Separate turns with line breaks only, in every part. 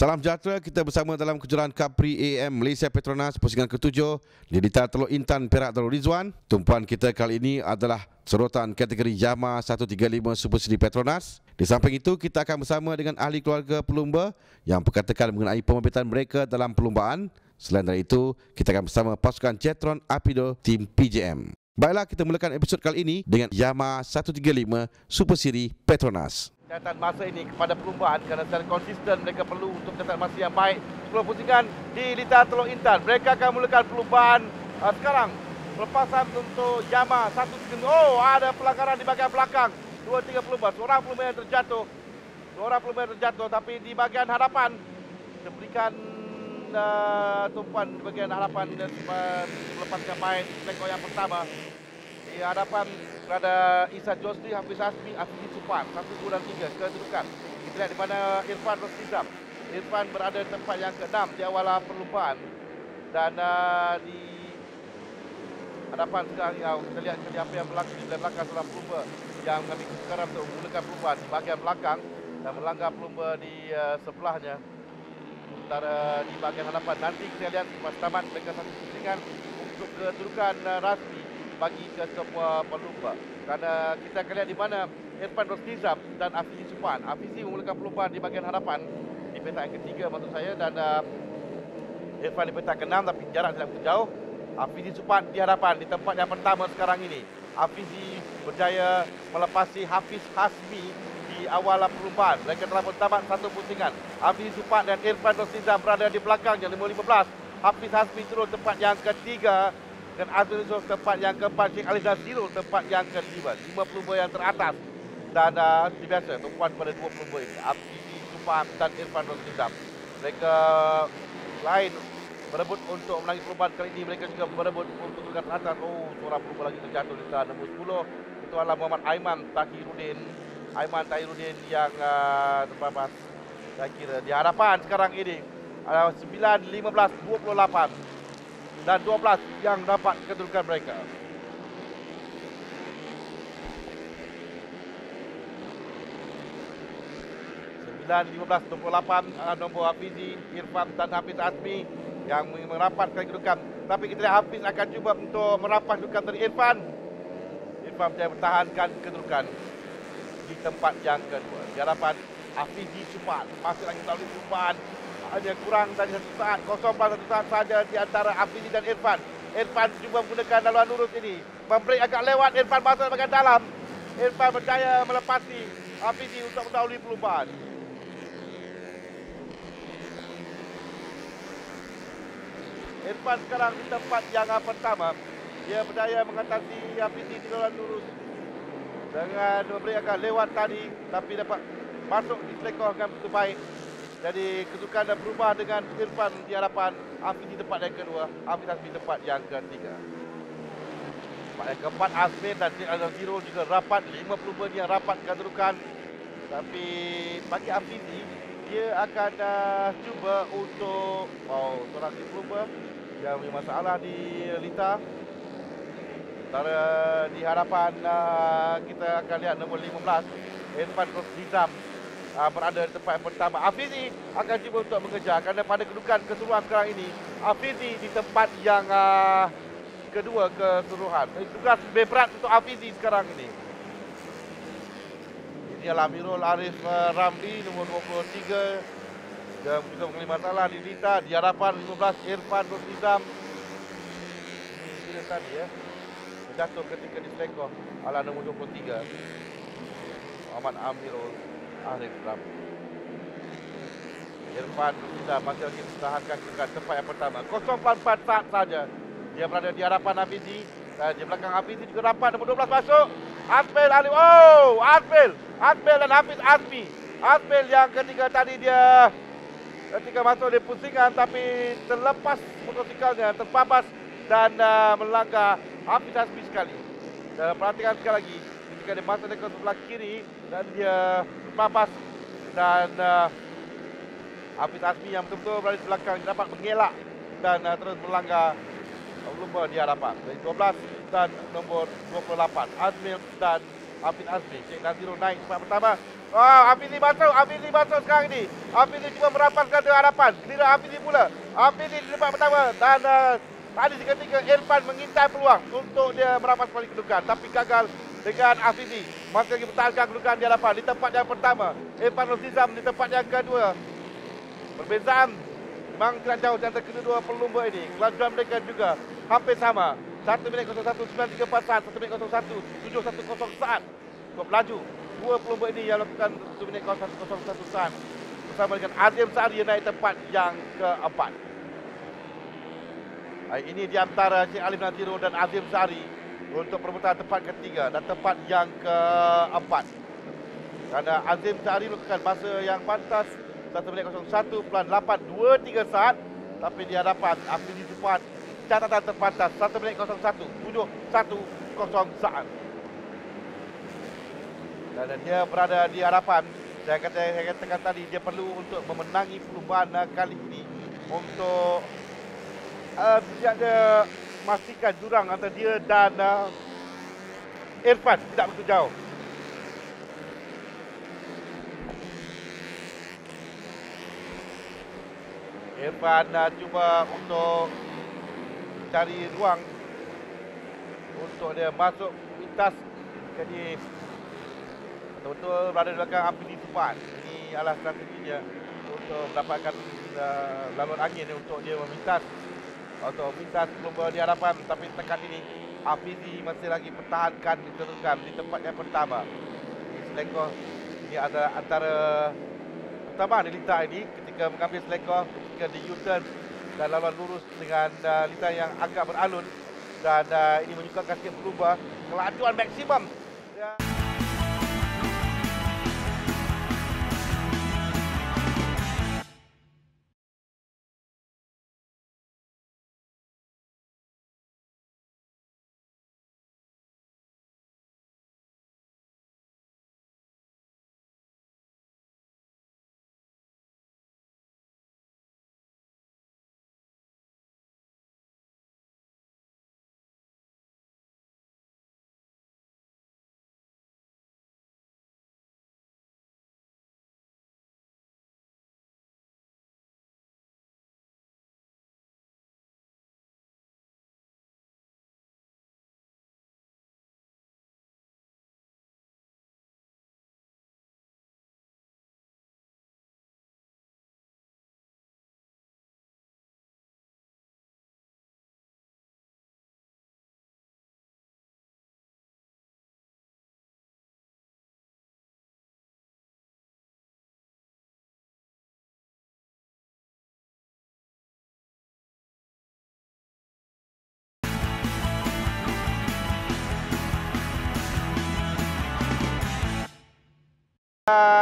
Salam sejahtera, kita bersama dalam kejuaraan Capri AM Malaysia Petronas pusingan ke-7 di Litar Teluk Intan Perak Darul Rizwan. Tumpuan kita kali ini adalah sorotan kategori Yamaha 135 Super Series Petronas. Di samping itu, kita akan bersama dengan ahli keluarga pelumba yang berkatakan mengenai pembibitan mereka dalam perlumbaan. Selain dari itu, kita akan bersama pasukan Jetron Apido Tim PJM. Baiklah, kita mulakan episod kali ini dengan Yamaha 135 Super Series Petronas.
Catatan masa ini kepada perlumbaan kerana secara konsisten mereka perlu untuk catatan masa yang baik. 10 pusingan di Litar Teluk Intan. Mereka akan mulakan perlumbaan sekarang. Pelepasan untuk Yamaha 135. Oh, ada pelanggaran di bahagian belakang. 2-3 pelumba. Seorang pelumba yang terjatuh. Tapi di bahagian hadapan diberikan tumpuan di bahagian hadapan dan melepaskan main lekor yang pertama. Di hadapan berada Isa Josli, Hafiz Asmi, Afizi Supan, 1, 2 dan 3 kedudukan. Kita lihat di mana Irfan Rosnizam. Irfan berada di tempat yang ke-6 di awal perlumbaan. Dan di hadapan sekarang kita lihat apa yang berlaku di belakang seorang pelumba yang mengambil kesukaran untuk menggunakan perlumbaan di bahagian belakang dan melanggar pelumba di sebelahnya. Sementara di bahagian hadapan nanti kita lihat pas tamat mereka satu pusingan untuk kedudukan rasmi bagi ke semua pelumba. Kerana kita akan lihat di mana Irfan Rosnizam dan Afizi Supan. Afizi memulakan perlumbaan di bahagian hadapan di petak yang ketiga maksud saya, dan Irfan di petak ke-6 tapi jarak tidak begitu jauh. Afizi Supan di hadapan di tempat yang pertama sekarang ini. Afizi berjaya melepasi Hafiz Hasmi di awal perlumbaan. Mereka telah bertamat satu pusingan. Afizi Supan dan Irfan Rosnizam berada di belakangnya 5-15. Hafiz Hasmi turun tempat yang ketiga dan Azrul Yusuf tempat yang keempat. Sheikh Ali Zazirul tempat yang kelima. 5 pelumba yang teratas. Dan seperti biasa tumpuan pada 2 pelumba ini, Afizi Supan dan Irfan Rosnizam. Mereka lain berebut untuk menangis perlumbaan kali ini. Mereka juga berebut untuk kedudukan teratas. Oh, seorang pelumba lagi terjatuh di sana nombor 10. Itu adalah Muhammad Aiman Tahirudin yang terbabas. Saya kira di hadapan sekarang ini 9, 15, 28 dan 12 yang dapat kedudukan mereka. 9, 15, 28 nombor Hafizi, Irfan dan Hafiz Asmi yang merapatkan kedudukan. Tapi kita lihat Hafiz akan cuba untuk merapat kedudukan dari Irfan. Irfan berjaya mempertahankan kedudukan di tempat yang kedua. Di hadapan Afizi Supan. Masih lagi melalui Supan. Hanya kurang dari 1 saat, 0.1 saat saja di antara Afizi dan Irfan. Irfan cuba menggunakan laluan lurus ini. Memberi agak lewat, Irfan masuk bahagian dalam. Irfan berjaya melepasi Afizi untuk mendahului perlumbaan. Irfan sekarang di tempat yang pertama. Dia berjaya mengatasi Afizi di laluan lurus dengan memberi agak lewat tadi, tapi dapat masuk di selekor dengan begitu baik. Jadi kedudukan dah berubah dengan Irfan di hadapan, Afizi tempat yang kedua, Hafiz Asmi tempat yang ketiga. Tempat yang keempat Azmin dan Sheikh Ali Zazirul juga rapat, 5 pelumba yang rapat kedudukan. Tapi bagi Afizi, dia akan cuba untuk seorang pelumba yang punya masalah di Litar. Sementara di hadapan kita akan lihat nombor 15 Irfan Rosnizam berada di tempat yang pertama. Afizi akan cuba untuk mengejar kerana pada kedudukan keseluruhan sekarang ini Afizi di tempat yang kedua keseluruhan. Tugas lebih berat untuk Afizi sekarang ini. Ini adalah Amirul Arif Ramli nombor 23 yang juga mengalami masalah di Litar. Di hadapan 15 Irfan Rosnizam. Ini tadi jatuh ketika di selekor ala nombor 23 Muhammad Amirul Arif Ramli. Irfan Rosnizam masih lagi mempertahankan kedudukan tempat yang pertama. 0.4 saat saja dia berada di hadapan Hafizi. Dan di belakang Hafizi juga rapat nombor 12 masuk. Asmil Ali. Oh, Asmil dan Hafiz Asmi. Asmil yang ketiga tadi dia ketika masuk di pusingan tapi terlepas motosikalnya, terbabas dan melanggar Hafiz Asmi sekali. Dan perhatikan sekali lagi ketika dia masuk ke sebelah kiri dan dia terbabas, dan Hafiz Asmi yang betul-betul berada di belakang dapat mengelak dan terus melanggar pelumba di hadapan. Dari 12 dan nombor 28 Azmil dan Hafiz Asmi. Sheikh Nazirul naik tempat pertama Hafizi masuk sekarang ini. Hafizi cuba merapaskan ke hadapan. Giliran Hafizi pula. Hafizi di tempat pertama. Dan tadi seketika Irfan mengintai peluang untuk dia merapas balik kedudukan. Tapi gagal dengan Hafizi. Masih lagi pertahankan kedudukan di hadapan. Di tempat yang pertama, Irfan Nuzizam di tempat yang kedua. Perbezaan memang tidak jauh di antara kedua pelumba ini. Kelajuan mereka juga hampir sama. 1 minit 01.93 saat, 1 minit 01.710 saat. Cukup laju. Dua pelumba ini yang lakukan 1 minit 01.01 saat. Bersama dengan Azim Sari yang naik tempat yang keempat. Ini di antara Cik Alim Naziro dan Azim Sari untuk perebutan tempat ketiga dan tempat yang keempat. Kerana Azim Sari melakukan masa yang pantas 1 minit 01.823 saat. Tapi di hadapan Hafizi Suphan catatan terpantas 1 minit 01.710 saat. Dan dia berada di hadapan. Saya katakan tadi dia perlu untuk memenangi perlumbaan kali ini untuk tidak ada memastikan jurang antara dia dan Irfan tidak begitu jauh. Irfan cuba untuk cari ruang untuk dia masuk pintas. Jadi betul-betul berada di belakang Hafizi Suphan. Ini adalah strateginya untuk mendapatkan laluan angin untuk dia memintas atau mintas pelumba di hadapan. Tapi tekan ini Hafizi masih lagi pertahankan kedudukan di tempat yang pertama. Selekor ini ada antara pertama di Lita ini ketika mengambil selekor, ketika di U-turn dan laluan lurus dengan Lita yang agak beralun. Dan ini menyukakan sikap pelumba kelajuan maksimum.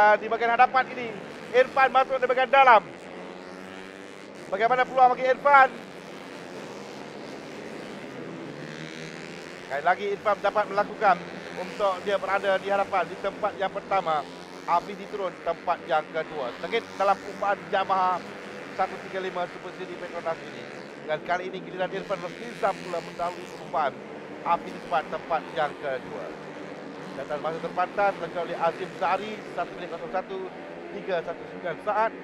Di bahagian hadapan ini Irfan masuk di bahagian dalam. Bagaimana peluang bagi Irfan? Sekali lagi Irfan dapat melakukan untuk dia berada di hadapan di tempat yang pertama. Hafizi turun tempat yang kedua. Sengit dalam perlumbaan Yamaha 135 Super Series Petronas ini. Dan kali ini giliran Irfan Nuzizam pula mendahului perlumbaan Hafizi Suphan tempat yang kedua. Catatan masa terpantas dilakukan oleh Azim Sari 1 minit 01.319 saat.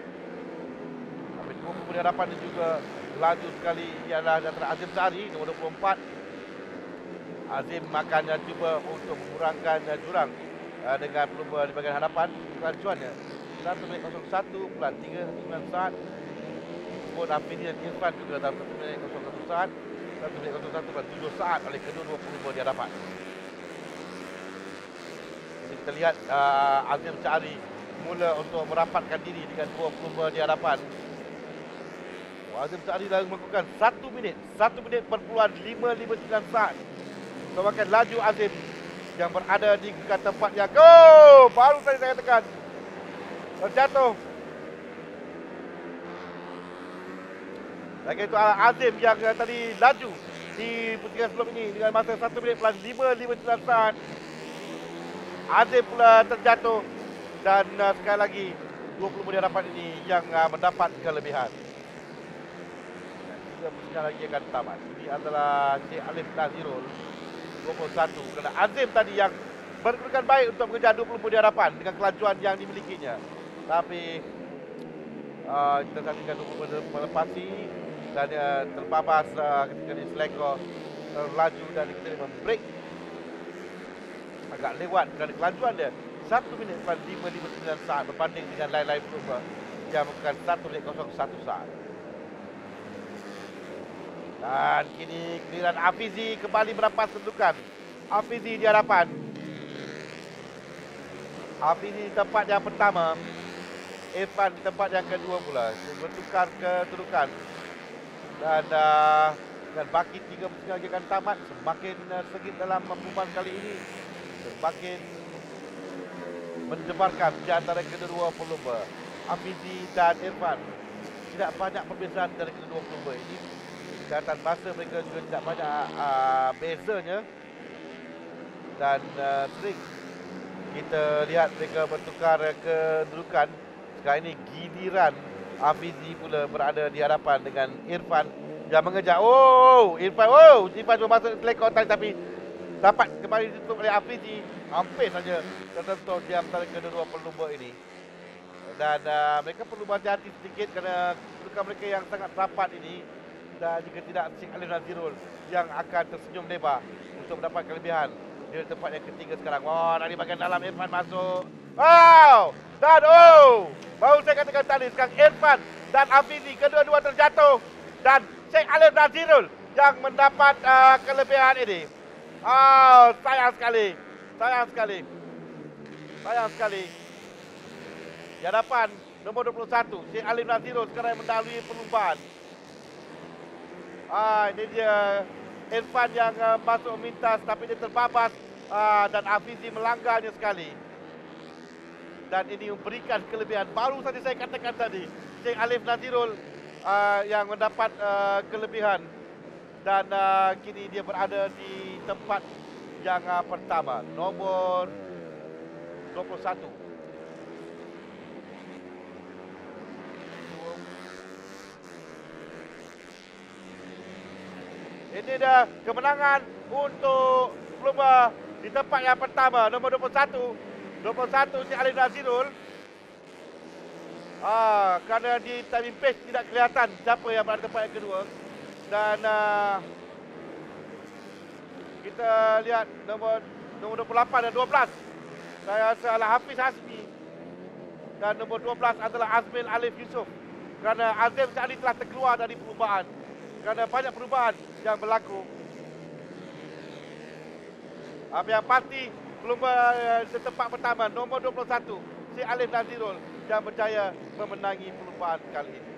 Tapi dua pelumba di hadapan ini juga laju sekali. Ialah antara Azim Sari nombor 24. Azim makannya cuba untuk mengurangkan jurang dengan pelumba di bahagian hadapan. Kelajuannya 1 minit 01.319 saat. Pun Hafizi dan Irfan juga dalam 1 minit 01 saat. 1 minit 01.7 saat oleh kedua-dua pelumba di hadapan. Kita lihat Azim Sari mula untuk merapatkan diri dengan dua pelumba di hadapan. Azim Sari dah melakukan 1 minit perpuluhan 559 saat. Semakin laju Azim yang berada di tempat yang baru tadi saya katakan terjatuh. Lagi itu Azim yang tadi laju di putaran sebelum ini dengan masa 1 minit 559 saat. Azim pula terjatuh dan sekali lagi 20 di hadapan ini yang mendapat kelebihan. Dan 3 pusingan lagi akan tamat. Ini adalah Cik Alim Nazirul 21. Kerana Azim tadi yang berkedudukan baik untuk mengejar 20 poin di hadapan dengan kelajuan yang dimilikinya. Tapi kita saksikan 20 poin melepasi dan terbabas ketika di selekor terlaju dan kita membreak agak lewat kerana kelajuan dia 1 minit 5.59 saat berbanding dengan lain-lain pelumba yang bukan 1 minit 01 saat. Dan kini giliran Afizi kembali merampas kedudukan. Afizi di hadapan. Afizi tempat yang pertama. Irfan tempat yang kedua pula. Bertukar kedudukan. Dan baki 3 pertandingan akan tamat. Semakin sengit dalam perlumbaan kali ini. Semakin mendebarkan di antara kedua pelumba. Afizi dan Irfan. Tidak banyak perbezaan dari kedua pelumba ini. Catatan masa mereka juga tidak banyak bezanya. Dan sering kita lihat mereka bertukar kedudukan. Sekarang ini giliran Afizi pula berada di hadapan dengan Irfan yang mengejar. Irfan cuma masuk selekor tapi dapat kembali ditutup oleh Afizi. Hampir saja tersentuh di antara kedua pelumba ini. Dan mereka perlu berhati-hati sedikit kerana kedudukan mereka yang sangat rapat ini. Dan jika tidak, Sheikh Alif Nazirul yang akan tersenyum lebar untuk mendapat kelebihan di tempat yang ketiga sekarang. Dari bahagian dalam Irfan masuk. Dan baru saya katakan tadi, sekarang Irfan dan Afizi kedua-dua terjatuh. Dan Sheikh Alif Nazirul yang mendapat kelebihan ini. Sayang sekali. Di hadapan nombor 21, Sheikh Alif Nazirul sekarang mendahului perlumbaan. Ini dia Irfan yang masuk memintas tapi dia terbabas dan Afizi melanggarnya sekali. Dan ini memberikan kelebihan. Baru saja saya katakan tadi, Sheikh Alif Nazirul yang mendapat kelebihan. Dan kini dia berada di tempat yang pertama, nombor 21. Ini dah kemenangan untuk pelumba di tempat yang pertama, nombor 21. 21 Sheikh Alif Nazirul. Kerana di timing page tidak kelihatan siapa yang berada tempat yang kedua. Dan kita lihat nombor 28 dan 12. Saya rasa adalah Hafiz Hasmi. Dan nombor 12 adalah Azmil Alif Yusof. Kerana Azim Syahli telah terkeluar dari perlumbaan. Kerana banyak perubahan yang berlaku. Yang pasti pelumba di tempat pertama, nombor 21, Sheikh Alif Nazirul yang berjaya memenangi perlumbaan kali ini.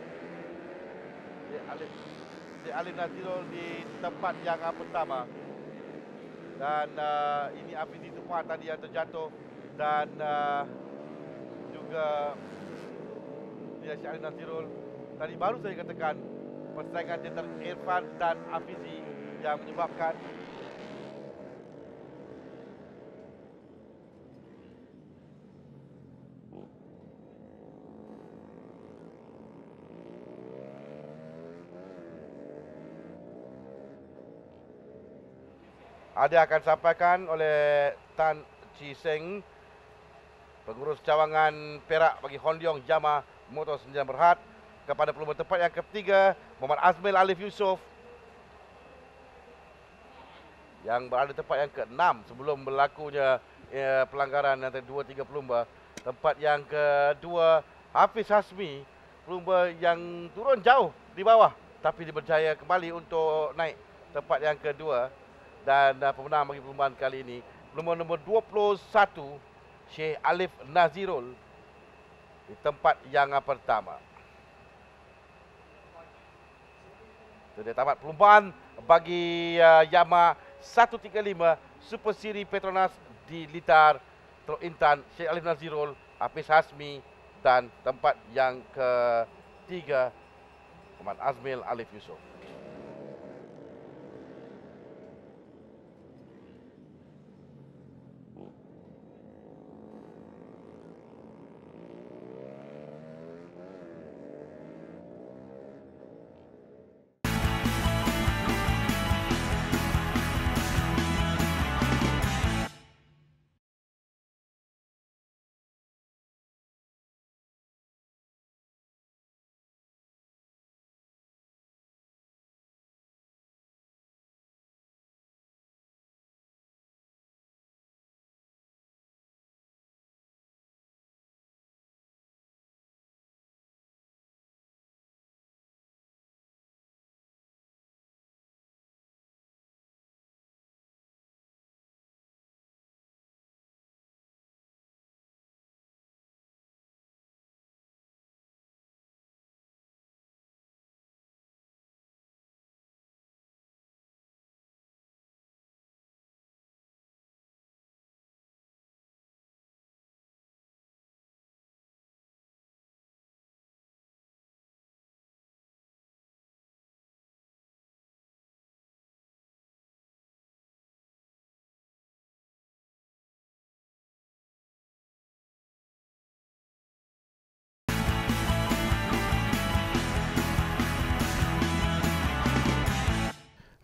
Sheikh Alif Nazirul di tempat yang pertama. Dan ini Afizi Tufan tadi yang terjatuh. Dan juga Sheikh Alif Nazirul. Tadi baru saya katakan persaingan di antara Irfan dan Afizi yang menyebabkan ada akan sampaikan oleh Tan Chi Seng, pengurus cawangan Perak bagi Hon Leong Jama Motor 9 Berhad, kepada pelumba tempat yang ketiga Muhammad Azmil Alif Yusof yang berada tempat yang ke-6 sebelum berlakunya pelanggaran antara 2-3 pelumba. Tempat yang kedua Hafiz Hasmi, pelumba yang turun jauh di bawah tapi dia berjaya kembali untuk naik tempat yang kedua. Dan pemenang bagi perlumbaan kali ini nombor 21 Sheikh Alif Nazirul di tempat yang pertama. Sudah tamat perlumbaan bagi Yamaha 135 Super Series Petronas di Litar Teluk Intan. Sheikh Alif Nazirul, Hafiz Hasmi dan tempat yang ketiga Muhammad Azmil Alif Yusof.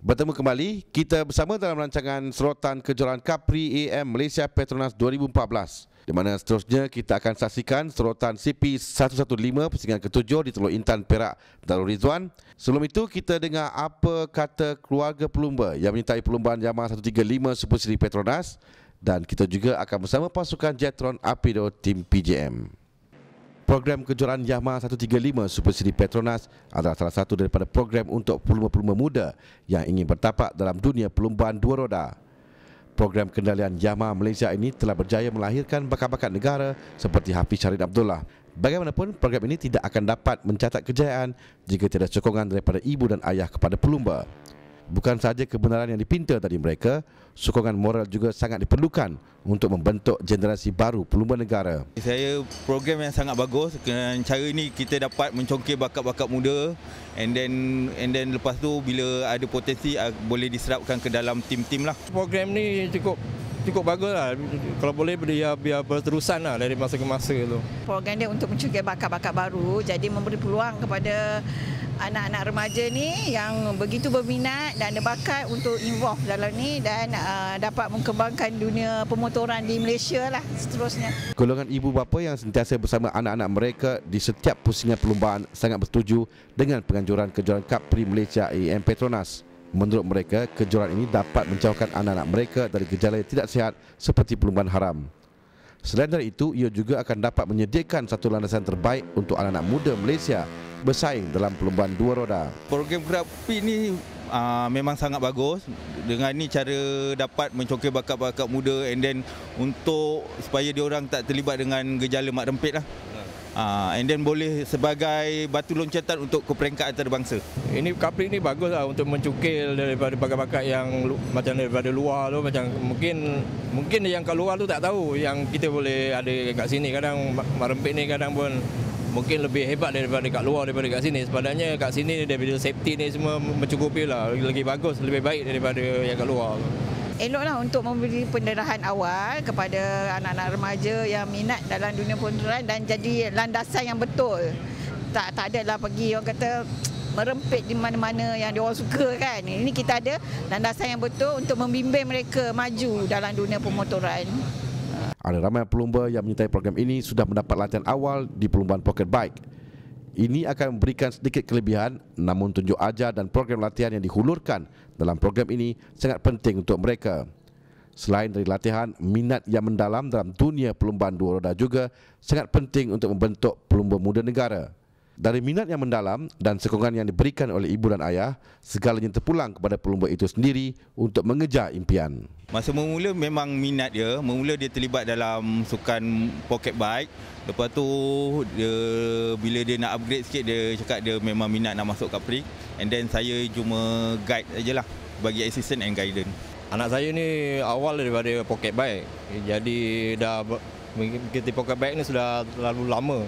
Bertemu kembali, kita bersama dalam rancangan serotan kejuaraan Capri AM Malaysia Petronas 2014. Di mana seterusnya kita akan saksikan serotan CP115 pusingan ke-7 di Teluk Intan, Perak, Darul Rizwan. Sebelum itu, kita dengar apa kata keluarga pelumba yang menyertai perlumbaan Yamaha 135 Super Seri Petronas, dan kita juga akan bersama pasukan Jetron Apido Tim PJM. Program kejuaraan Yamaha 135 Super Seri Petronas adalah salah satu daripada program untuk pelumba-pelumba muda yang ingin bertapak dalam dunia perlumbaan dua roda. Program kendalian Yamaha Malaysia ini telah berjaya melahirkan bakat-bakat negara seperti Hafiz Syarin Abdullah. Bagaimanapun, program ini tidak akan dapat mencatat kejayaan jika tiada sokongan daripada ibu dan ayah kepada pelumba. Bukan sahaja kebenaran yang dipinta dari mereka, sokongan moral juga sangat diperlukan untuk membentuk generasi baru pelumba negara.
Saya program yang sangat bagus. Dengan cara ini kita dapat mencongkir bakat-bakat muda, and then lepas tu bila ada potensi boleh diserapkan ke dalam tim-tim lah.
Program ni cukup bagus lah. Kalau boleh biar berterusan lah dari masa ke masa tu.
Program dia untuk mencongkir bakat-bakat baru, jadi memberi peluang kepada anak-anak remaja ni yang begitu berminat dan ada bakat untuk involve dalam ni dan dapat mengembangkan dunia pemotoran di Malaysia lah seterusnya.
Golongan ibu bapa yang sentiasa bersama anak-anak mereka di setiap pusingan perlumbaan sangat bersetuju dengan penganjuran kejuaraan Capri Malaysia AM Petronas. Menurut mereka, kejuaraan ini dapat menjauhkan anak-anak mereka dari gejala yang tidak sihat seperti perlumbaan haram. Selain dari itu, ia juga akan dapat menyediakan satu landasan terbaik untuk anak-anak muda Malaysia bersaing dalam perlumbaan dua roda.
Program Capri ni memang sangat bagus. Dengan ni cara dapat mencongkir bakat-bakat muda, and then untuk supaya diorang tak terlibat dengan gejala mak rempit lah. And then boleh sebagai batu loncatan untuk ke peringkat antarabangsa.
Ini Capri ni bagus lah untuk mencukil daripada bakat-bakat yang macam daripada luar tu. Macam mungkin yang kat luar tu tak tahu yang kita boleh ada kat sini. Kadang mak rempit ni kadang pun mungkin lebih hebat daripada kat luar daripada kat sini. Sebenarnya kat sini daripada safety ni semua mencukupi lah. Lagi bagus, lebih baik daripada yang kat luar.
Eloklah untuk memberi pendarahan awal kepada anak-anak remaja yang minat dalam dunia pemotoran dan jadi landasan yang betul. Tak adalah pergi orang kata merempit di mana-mana yang dia orang suka kan. Ini kita ada landasan yang betul untuk membimbing mereka maju dalam dunia pemotoran.
Ada ramai pelumba yang menyertai program ini sudah mendapat latihan awal di perlumbaan pocket bike. Ini akan memberikan sedikit kelebihan, namun tunjuk ajar dan program latihan yang dihulurkan dalam program ini sangat penting untuk mereka. Selain dari latihan, minat yang mendalam dalam dunia perlumbaan dua roda juga sangat penting untuk membentuk pelumba muda negara. Dari minat yang mendalam dan sokongan yang diberikan oleh ibu dan ayah, segalanya terpulang kepada pelumba itu sendiri untuk mengejar impian.
Masa memula memang minat dia. Memula dia terlibat dalam sukan pocket bike. Lepas tu bila dia nak upgrade sikit, dia cakap dia memang minat nak masuk Capri. And then saya cuma guide ajalah, bagi assistant and guidance.
Anak saya ni awal daripada pocket bike. Jadi dah mengikuti pocket bike ni sudah terlalu lama.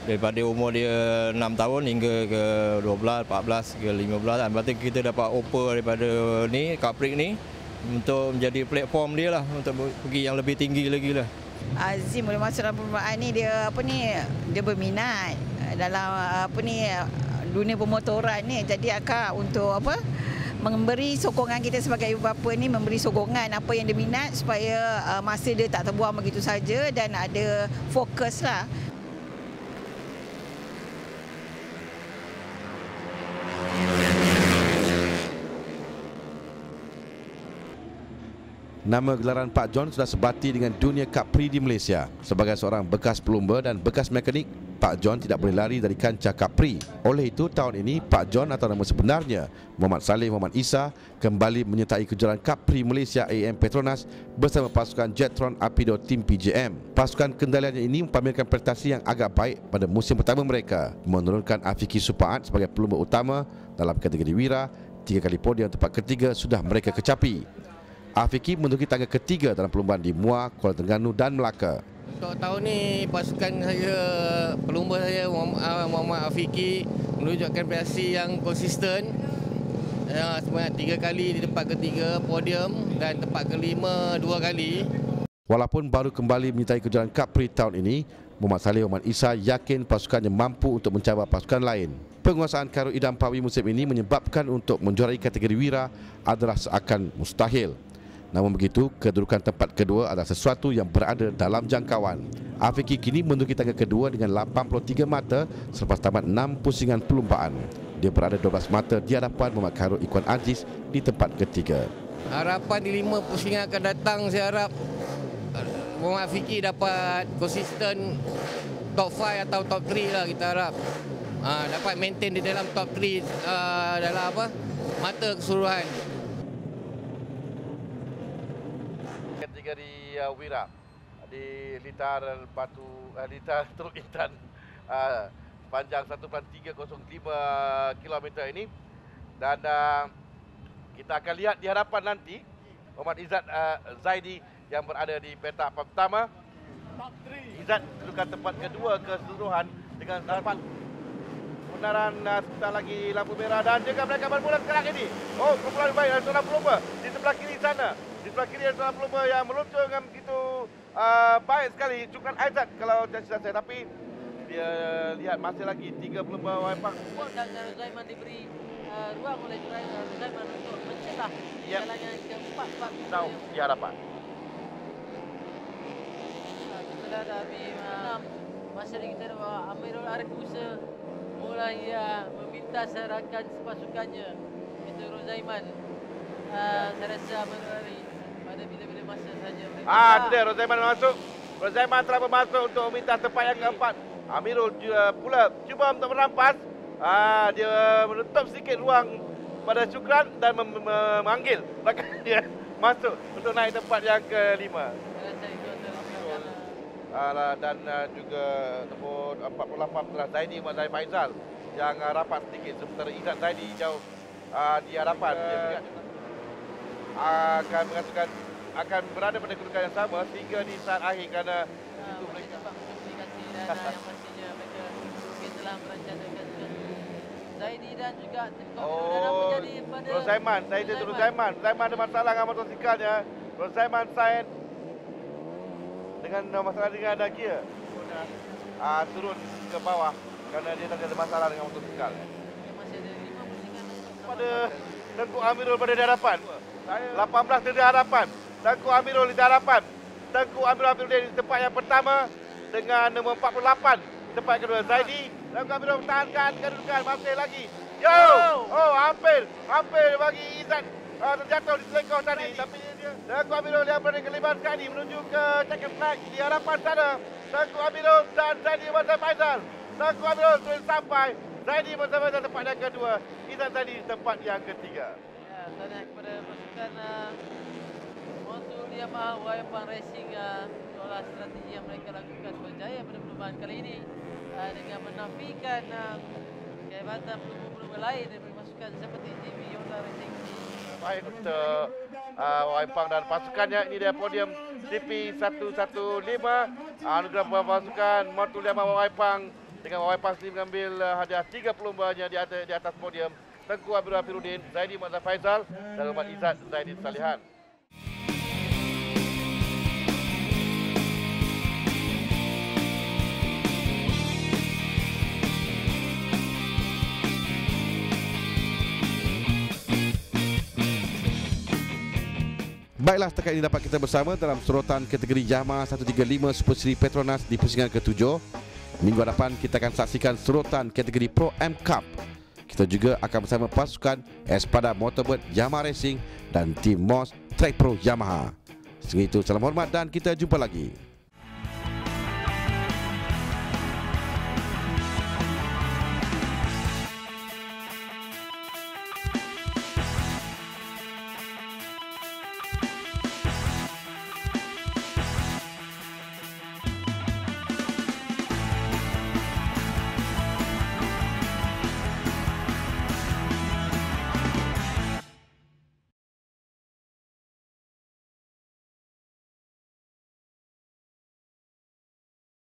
Daripada umur dia 6 tahun hingga ke 12, 14 ke 15. Lepas tu kita dapat offer daripada ni Capri ni untuk menjadi platform dia lah untuk pergi yang lebih tinggi lagi lah.
Azim boleh masuk dalam perlumbaan ni, dia berminat dalam dunia pemotoran ni. Jadi akak untuk memberi sokongan kita sebagai ibu bapa ni, memberi sokongan apa yang dia minat supaya masa dia tak terbuang begitu saja dan ada fokus lah.
Nama gelaran Pak John sudah sebati dengan dunia Capri di Malaysia. Sebagai seorang bekas pelumba dan bekas mekanik, Pak John tidak boleh lari dari kancah Capri. Oleh itu, tahun ini Pak John atau nama sebenarnya Muhammad Saleh Muhammad Isa kembali menyertai kejuaraan Capri Malaysia AM Petronas bersama pasukan Jetron Apido Tim PJM. Pasukan kendaliannya ini mempamerkan prestasi yang agak baik pada musim pertama mereka, menurunkan Afiki Supaat sebagai pelumba utama dalam kategori Wira. 3 kali podium tempat ketiga sudah mereka kecapi. Afiki menduduki tangga ketiga dalam perlumbaan di Muar, Kuala Terengganu dan Melaka.
Untuk tahun ni pasukan saya, pelumba saya Muhammad Afiki menunjukkan prestasi yang konsisten. Sebanyak 3 kali di tempat ketiga podium dan tempat kelima 2 kali.
Walaupun baru kembali menyertai kejuaraan Capri tahun ini, Muhammad Saleh Muhammad Isa yakin pasukannya mampu untuk mencabar pasukan lain. Penguasaan Khairul Idham Pawi musim ini menyebabkan untuk menjuarai kategori Wira adalah seakan mustahil. Namun begitu, kedudukan tempat kedua adalah sesuatu yang berada dalam jangkauan. Afiki kini menduduki tangga kedua dengan 83 mata selepas tamat 6 pusingan perlumbaan. Dia berada 12 mata di hadapan Muhammad Khairul Ikhwan Aziz di tempat ketiga.
Harapan di 5 pusingan akan datang, saya harap Muhammad Afiki dapat konsisten top 5 atau top 3 lah, kita harap. Dapat maintain di dalam top 3 dalam mata keseluruhan.
Kategori Wira di litar Teluk Intan panjang 1.305 km ini, dan kita akan lihat di hadapan nanti Muhammad Izzat Zaidi yang berada di petak pertama. Izzat dudukan tempat kedua keseluruhan dengan dapat kebenaran sebentar lagi lampu merah, dan juga mereka bermula sekarang ini. Oh, kumpulan baik dari seorang pelumba di sebelah kiri sana. Di sebelah kiri ada seorang pelumba yang meluncur dengan begitu baik sekali. Cukran Aizat kalau tidak silap saya, tapi dia lihat masih lagi 3 pelumba Waipang.
Dan Rozaiman diberi ruang oleh Rozaiman untuk mencetak jalannya keempat
jauh di hadapan.
Setelah dari 6 masa kita ada Amirul Arif Musa mulai meminta serakan pasukannya, itu Rozaiman. Saya rasa Amirul Arif pada bila-bila masa saja.
Itu dia Rozaiman masuk. Rozaiman telah bermasuk untuk meminta tempat yang keempat. Amirul pula cuba untuk merampas. Dia menutup sedikit ruang pada Cukran dan memanggil belakang dia masuk untuk naik tempat yang kelima. Dan juga nombor 48 adalah Zaidi Mazhar Faizal yang rapat sedikit, sementara Izzat Zaidi jauh di hadapan. Dia akan mengatakan akan berada pada kedudukan yang sama sehingga di saat akhir, kerana itu mereka
yang pastinya mereka mungkin telah merencanakan Zaidi dan juga menjadi pada
Rozaiman. Rozaiman ada masalah dengan motosikalnya. Rozaiman Said dengan masalah dengan gear turun ke bawah kerana dia tak ada masalah dengan motosikal.
masih ada 5 pusingan
Pada Tengku Amirul pada di hadapan. 18 di hadapan. Tengku Amirul di hadapan. Tengku Amirul di tempat yang pertama dengan nombor 48. Tempat kedua Zaidi. Tengku Amirul mempertahankan kedudukan masih lagi. Hampir bagi Izzat terjatuh di selekor tadi, tapi Tengku Amirul yang berada kelima sekali menuju ke checker flag di hadapan sana. Tengku Amirul dan Zaidi Mazhar Faizal. Tengku Amirul terus sampai. Zaidi Mazhar Faizal tempat yang kedua. Izzat Zaidi tempat yang ketiga.
Tanya kepada pasukan Motul Yamaha Waipang Racing, olah strategi yang mereka lakukan berjaya pada perlombaan kali ini dengan menafikan kehebatan pelumba-pelumba lain dari pasukan seperti JB Yota Racing.
Baik untuk Waipang dan pasukannya. Ini dia podium CP115. Anugerah pasukan Motul Yamaha Waipang dengan Waipang sendiri mengambil hadiah 3 pelumbanya di atas podium. Tengku Amirul Afiruddin, Zaidi Mazhar Faizal dan Muhammad Izzat Zaidi Salihan.
Baiklah, setakat ini dapat kita bersama dalam sorotan kategori Yamaha 135 Super Series Petronas di pusingan ke-7. Minggu hadapan kita akan saksikan sorotan kategori Pro M Cup. Kita juga akan bersama pasukan Espada Motorbird Yamaha Racing dan tim MOS Track Pro Yamaha. Segitu, salam hormat dan kita jumpa lagi.